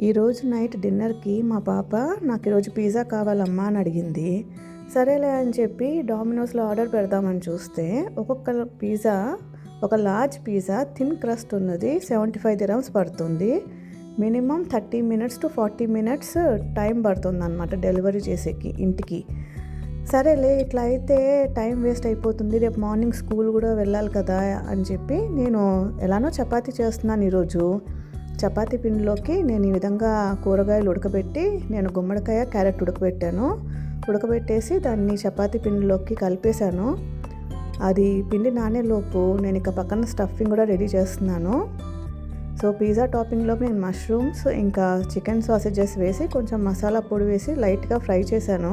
ఈరోజు నైట్ డిన్నర్కి మా పాప నాకు ఈరోజు పిజ్జా కావాలమ్మా అని అడిగింది. సరేలే అని చెప్పి డామినోస్లో ఆర్డర్ పెడదామని చూస్తే ఒక్కొక్క పిజ్జా, ఒక లార్జ్ పిజ్జా థిన్ క్రస్ట్ ఉన్నది 75 dirhams పడుతుంది. Minimum 30 minutes to 40 minutes time పడుతుంది అన్నమాట డెలివరీ చేసేకి ఇంటికి. సరేలే ఇట్లా అయితే టైం వేస్ట్ అయిపోతుంది, రేపు మార్నింగ్ స్కూల్ కూడా వెళ్ళాలి కదా అని చెప్పి నేను ఎలానో చపాతీ చేస్తున్నాను. ఈరోజు చపాతీ పిండిలోకి నేను ఈ విధంగా కూరగాయలు ఉడకబెట్టి నేను గుమ్మడికాయ క్యారెట్ ఉడకబెట్టేసి దాన్ని చపాతీ పిండిలోకి కలిపేశాను. అది పిండి నానేలోపు నేను ఇక పక్కన స్టఫింగ్ కూడా రెడీ చేస్తున్నాను. సో పిజ్జా టాపింగ్లోకి నేను మష్రూమ్స్ ఇంకా చికెన్ సాసేజెస్ వేసి కొంచెం మసాలా పొడి వేసి లైట్గా ఫ్రై చేశాను.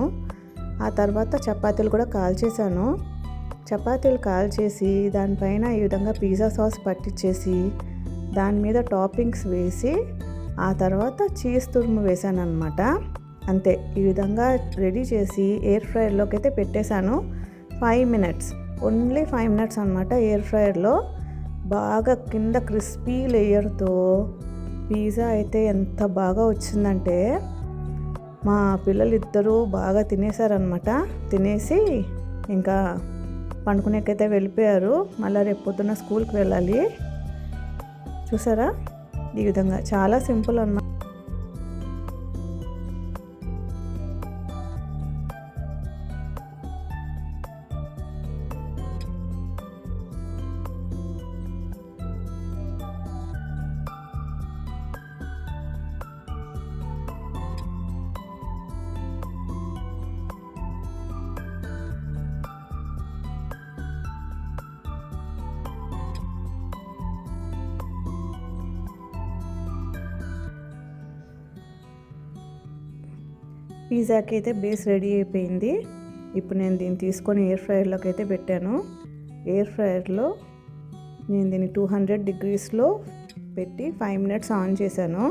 ఆ తర్వాత చపాతీలు కూడా కాల్చేశాను. చపాతీలు కాల్చేసి దానిపైన ఈ విధంగా పిజ్జా సాస్ పట్టించేసి దాని మీద టాపింగ్స్ వేసి ఆ తర్వాత చీజ్ తురుము వేసాను అనమాట. అంతే, ఈ విధంగా రెడీ చేసి ఎయిర్ ఫ్రైయర్లోకి అయితే పెట్టేశాను. 5 minutes, ఓన్లీ 5 minutes అనమాట. ఎయిర్ ఫ్రైయర్లో బాగా కింద క్రిస్పీ లేయర్తో పిజ్జా అయితే ఎంత బాగా వచ్చిందంటే మా పిల్లలు ఇద్దరూ బాగా తినేశారనమాట. తినేసి ఇంకా పండుకునేకైతే వెళ్ళిపోయారు. మళ్ళీ రేపు పొద్దున్న స్కూల్కి వెళ్ళాలి. చూసారా, ఈ విధంగా చాలా సింపుల్ అన్నమాట. పిజ్జాకి అయితే బేస్ రెడీ అయిపోయింది. ఇప్పుడు నేను దీన్ని తీసుకొని ఎయిర్ ఫ్రైయర్లోకి అయితే పెట్టాను. ఎయిర్ ఫ్రైయర్లో నేను దీన్ని 200 degreesలో పెట్టి 5 minutes ఆన్ చేశాను.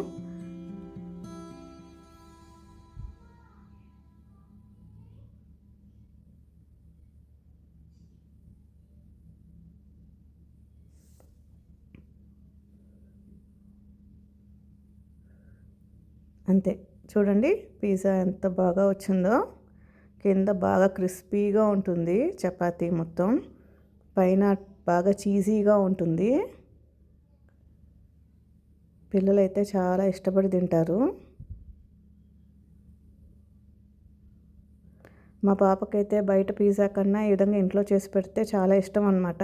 అంతే, చూడండి పిజ్జా ఎంత బాగా వచ్చిందో. కింద బాగా క్రిస్పీగా ఉంటుంది చపాతీ మొత్తం, పైన బాగా చీజీగా ఉంటుంది. పిల్లలైతే చాలా ఇష్టపడి తింటారు. మా పాపకైతే బయట పిజ్జా కన్నా ఈ విధంగా ఇంట్లో చేసి పెడితే చాలా ఇష్టం అన్నమాట.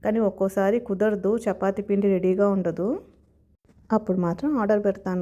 కానీ ఒక్కోసారి కుదరదు, చపాతీ పిండి రెడీగా ఉండదు, అప్పుడు మాత్రం ఆర్డర్ పెడతాను.